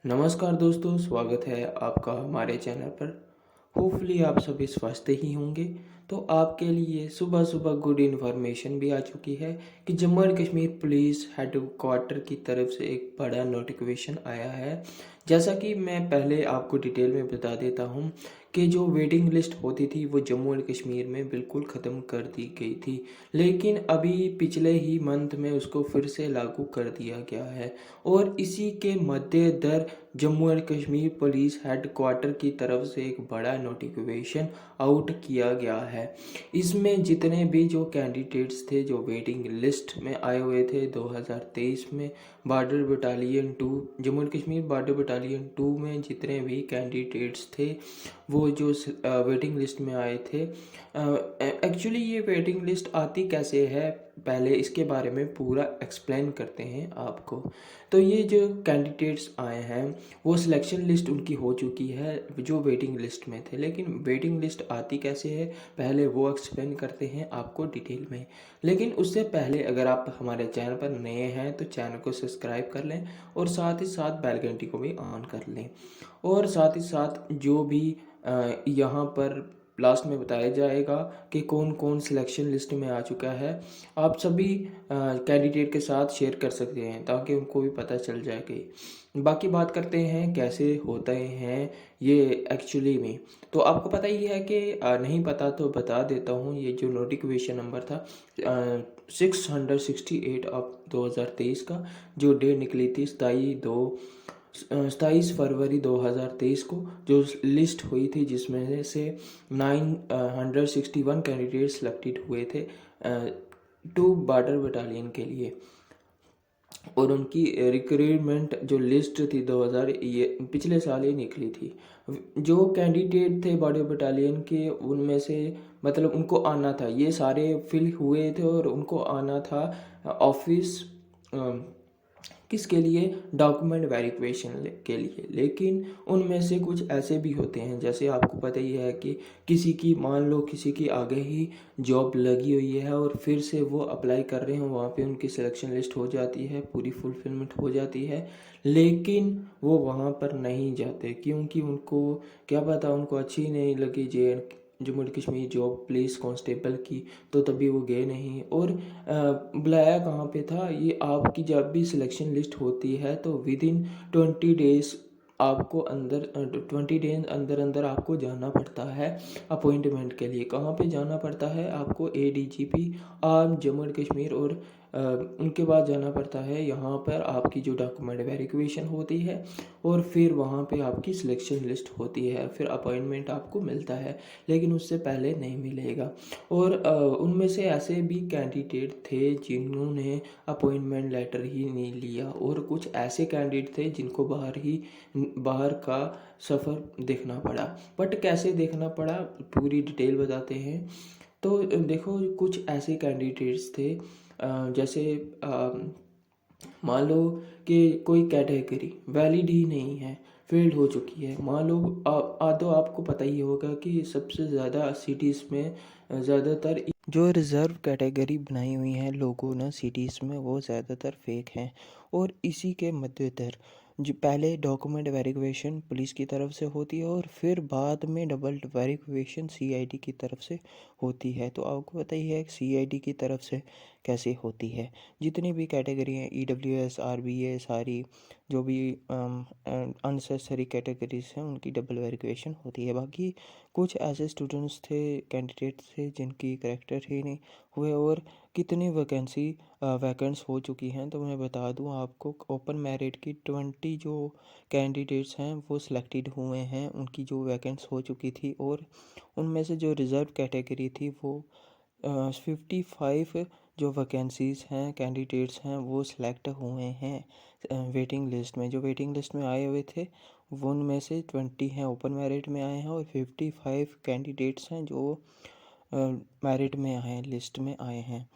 नमस्कार दोस्तों, स्वागत है आपका हमारे चैनल पर। होपफुली आप सभी स्वस्थ ही होंगे। तो आपके लिए सुबह सुबह गुड इन्फॉर्मेशन भी आ चुकी है कि Jammu and Kashmir police head quarter की तरफ से एक बड़ा नोटिफिकेशन आया है। जैसा कि मैं पहले आपको डिटेल में बता देता हूँ कि जो वेटिंग लिस्ट होती थी वो जम्मू एंड कश्मीर में बिल्कुल ख़त्म कर दी गई थी, लेकिन अभी पिछले ही मंथ में उसको फिर से लागू कर दिया गया है। और इसी के मद्देनज़र Jammu and Kashmir police head quarter की तरफ से एक बड़ा नोटिफिकेशन आउट किया गया है। इसमें जितने भी जो कैंडिडेट्स थे जो वेटिंग लिस्ट में आए हुए थे 2023 में border battalion 2, Jammu and Kashmir border battalion 2 में जितने भी कैंडिडेट्स थे वो जो वेटिंग लिस्ट में आए थे। एक्चुअली ये वेटिंग लिस्ट आती कैसे है, पहले इसके बारे में पूरा एक्सप्लेन करते हैं आपको। तो ये जो कैंडिडेट्स आए हैं वो सिलेक्शन लिस्ट उनकी हो चुकी है जो वेटिंग लिस्ट में थे, लेकिन वेटिंग लिस्ट आती कैसे है पहले वो एक्सप्लेन करते हैं आपको डिटेल में। लेकिन उससे पहले अगर आप हमारे चैनल पर नए हैं तो चैनल को सब्सक्राइब कर लें और साथ ही साथ बेल घंटी को भी ऑन कर लें। और साथ ही साथ जो भी यहाँ पर लास्ट में बताया जाएगा कि कौन कौन सिलेक्शन लिस्ट में आ चुका है, आप सभी कैंडिडेट के साथ शेयर कर सकते हैं ताकि उनको भी पता चल जाए कि बाकी बात करते हैं कैसे होते हैं ये एक्चुअली में। तो आपको पता ही है कि नहीं पता तो बता देता हूँ। ये जो नोटिफिकेशन नंबर था 668 ऑफ 2023 का, जो डेट निकली थी 27 फरवरी 2023 को, जो लिस्ट हुई थी जिसमें से 961 कैंडिडेट सेलेक्टेड हुए थे टू बॉर्डर बटालियन के लिए। और उनकी रिक्रूटमेंट जो लिस्ट थी 2000 ये पिछले साल ही निकली थी। जो कैंडिडेट थे बॉर्डर बटालियन के उनमें से मतलब उनको आना था, ये सारे फिल हुए थे और उनको आना था ऑफिस किसके लिए, डॉक्यूमेंट वेरिफिकेशन के लिए। लेकिन उनमें से कुछ ऐसे भी होते हैं, जैसे आपको पता ही है कि किसी की मान लो किसी की आगे ही जॉब लगी हुई है और फिर से वो अप्लाई कर रहे हैं, वहाँ पे उनकी सिलेक्शन लिस्ट हो जाती है, पूरी फुलफिलमेंट हो जाती है, लेकिन वो वहाँ पर नहीं जाते क्योंकि उनको क्या पता उनको अच्छी नहीं लगी J Jammu and Kashmir job police constable की, तो तभी वो गए नहीं। और बुलाया कहाँ पे था, ये आपकी जब भी सिलेक्शन लिस्ट होती है तो विद इन 20 डेज आपको अंदर 20 डेज अंदर अंदर आपको जाना पड़ता है अपॉइंटमेंट के लिए। कहाँ पे जाना पड़ता है आपको, ADGP arm Jammu and Kashmir, और उनके बाद जाना पड़ता है यहाँ पर आपकी जो डॉक्यूमेंट वेरिफिकेशन होती है और फिर वहाँ पे आपकी सिलेक्शन लिस्ट होती है, फिर अपॉइंटमेंट आपको मिलता है, लेकिन उससे पहले नहीं मिलेगा। और उनमें से ऐसे भी कैंडिडेट थे जिन्होंने अपॉइंटमेंट लेटर ही नहीं लिया, और कुछ ऐसे कैंडिडेट थे जिनको बाहर का सफ़र देखना पड़ा। बट कैसे देखना पड़ा पूरी डिटेल बताते हैं। तो देखो कुछ ऐसे कैंडिडेट्स थे जैसे मान लो कि कोई कैटेगरी वैलिड ही नहीं है, फेल्ड हो चुकी है। मान लो आदो आपको पता ही होगा कि सबसे ज़्यादा सिटीज़ में ज़्यादातर जो रिज़र्व कैटेगरी बनाई हुई हैं लोगों ने सिटीज़ में वो ज़्यादातर फेक हैं। और इसी के मद्देनज़र जो पहले डॉक्यूमेंट वेरिफिकेशन पुलिस की तरफ से होती है और फिर बाद में डबल वेरिफिकेशन CID की तरफ से होती है। तो आपको पता ही है CID की तरफ से कैसे होती है। जितनी भी कैटेगरी हैं EWS RBA सारी जो भी अननेसेसरी कैटेगरीज हैं उनकी डबल वेरिफिकेशन होती है। बाकी कुछ ऐसे स्टूडेंट्स थे कैंडिडेट्स थे जिनकी करेक्टर ही नहीं हुए। और कितनी वैकेंसी वैकेंट्स हो चुकी हैं तो मैं बता दूं आपको, ओपन मेरिट की 20 जो कैंडिडेट्स हैं वो सिलेक्टेड हुए हैं, उनकी जो वैकेंट्स हो चुकी थी। और उनमें से जो रिज़र्व कैटेगरी थी वो 55 जो वैकेंसीज़ हैं कैंडिडेट्स हैं वो सिलेक्ट हुए हैं वेटिंग लिस्ट में। जो वेटिंग लिस्ट में आए हुए थे वो उनमें से 20 हैं ओपन मेरिट में आए हैं और 55 कैंडिडेट्स हैं जो मेरिट में आए हैं, लिस्ट में आए हैं।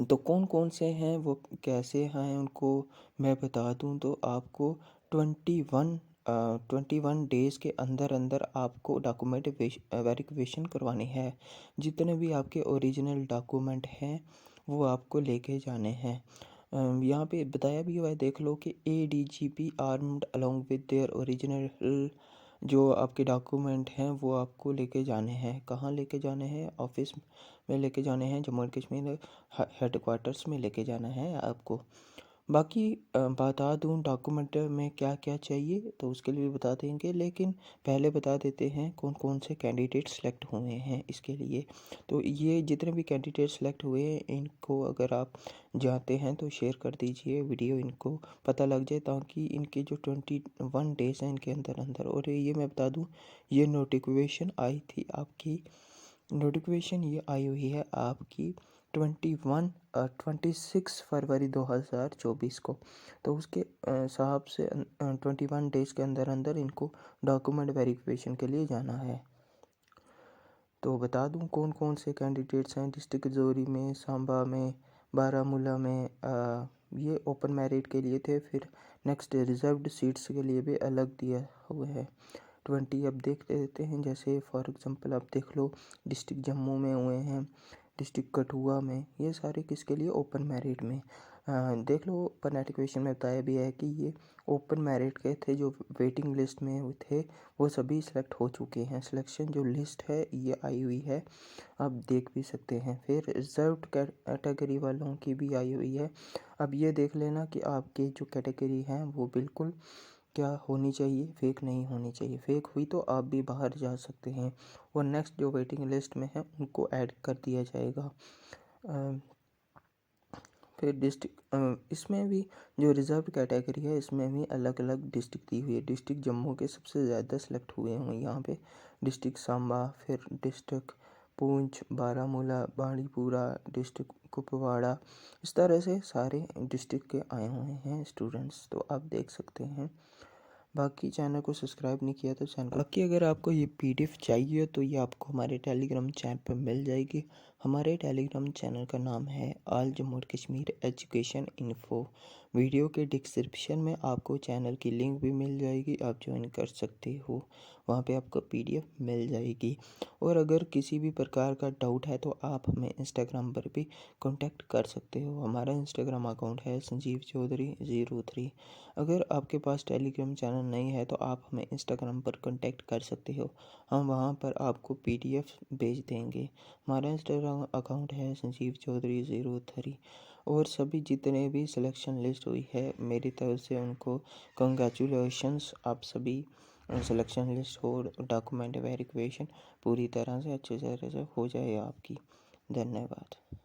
तो कौन कौन से हैं वो कैसे हैं उनको मैं बता दूं तो आपको 21 डेज़ के अंदर अंदर आपको डॉक्यूमेंट वेरिफिकेशन करवानी है। जितने भी आपके ओरिजिनल डॉक्यूमेंट हैं वो आपको लेके जाने हैं। यहाँ पे बताया भी हुआ है, देख लो कि ADGP armed along with their original जो आपके डॉक्यूमेंट हैं वो आपको लेके जाने हैं। कहाँ लेके जाने हैं? ऑफिस में लेके जाने हैं, Jammu and Kashmir head quarters में लेके जाना है आपको। बाकी बता दूं डॉक्यूमेंट में क्या क्या चाहिए तो उसके लिए भी बता देंगे, लेकिन पहले बता देते हैं कौन कौन से कैंडिडेट सेलेक्ट हुए हैं इसके लिए। तो ये जितने भी कैंडिडेट सेलेक्ट हुए हैं इनको अगर आप जानते हैं तो शेयर कर दीजिए वीडियो, इनको पता लग जाए, ताकि इनके जो 21 डेज़ हैं इनके अंदर अंदर। और ये मैं बता दूं, ये नोटिफिकेशन आई थी आपकी, नोटिफिकेशन ये आई हुई है आपकी 26 फरवरी 2024 को। तो उसके हिसाब से 21 डेज़ के अंदर अंदर इनको डॉक्यूमेंट वेरिफिकेशन के लिए जाना है। तो बता दूं कौन कौन से कैंडिडेट्स हैं। डिस्ट्रिक्ट जोरी में, सांबा में, बारामूला में ये ओपन मेरिट के लिए थे। फिर नेक्स्ट रिजर्व्ड सीट्स के लिए भी अलग दिया हुआ है 20। अब देख लेते हैं, जैसे फॉर एग्जांपल आप देख लो डिस्ट्रिक्ट जम्मू में हुए हैं, डिस्ट्रिक्ट कठुआ में, ये सारे किसके लिए? ओपन मेरिट में। देख लो ओपन एजुकेशन में बताया भी है कि ये ओपन मेरिट के थे, जो वेटिंग लिस्ट में थे वो सभी सिलेक्ट हो चुके हैं। सिलेक्शन जो लिस्ट है ये आई हुई है, आप देख भी सकते हैं। फिर रिजर्व्ड कैटेगरी वालों की भी आई हुई है। अब ये देख लेना कि आपकी जो कैटेगरी है वो बिल्कुल क्या होनी चाहिए, फेक नहीं होनी चाहिए। फेक हुई तो आप भी बाहर जा सकते हैं और नेक्स्ट जो वेटिंग लिस्ट में है उनको ऐड कर दिया जाएगा। फिर डिस्ट्रिक्ट इसमें भी जो रिज़र्व कैटेगरी है इसमें भी अलग अलग डिस्ट्रिक्ट दी हुई है। डिस्ट्रिक्ट जम्मू के सबसे ज़्यादा सेलेक्ट हुए हैं यहाँ पे, डिस्ट्रिक्ट सांबा, फिर डिस्ट्रिक्ट पुंछ, बारामूला, बांडीपुरा, डिस्ट्रिक्ट कुपवाड़ा, इस तरह से सारे डिस्ट्रिक्ट के आए हुए हैं स्टूडेंट्स, तो आप देख सकते हैं। बाकी चैनल को सब्सक्राइब नहीं किया तो चैनल, बाकी अगर आपको ये PDF चाहिए तो ये आपको हमारे टेलीग्राम चैनल पर मिल जाएगी। हमारे टेलीग्राम चैनल का नाम है all Jammu and Kashmir education info. Video के डिस्क्रिप्शन में आपको चैनल की लिंक भी मिल जाएगी, आप ज्वाइन कर सकते हो, वहाँ पे आपको PDF मिल जाएगी। और अगर किसी भी प्रकार का डाउट है तो आप हमें इंस्टाग्राम पर भी कांटेक्ट कर सकते हो। हमारा इंस्टाग्राम अकाउंट है संजीव चौधरी 03। अगर आपके पास टेलीग्राम चैनल नहीं है तो आप हमें इंस्टाग्राम पर कांटेक्ट कर सकते हो, हम वहाँ पर आपको PDF भेज देंगे। हमारा इंस्टाग्राम अकाउंट है संजीव चौधरी 03। और सभी जितने भी सिलेक्शन लिस्ट हुई है मेरी तरफ से उनको कंग्रेचुलेशंस। आप सभी सिलेक्शन लिस्ट और डॉक्यूमेंट वेरिफिकेशन पूरी तरह से अच्छे तरह से हो जाए आपकी। धन्यवाद।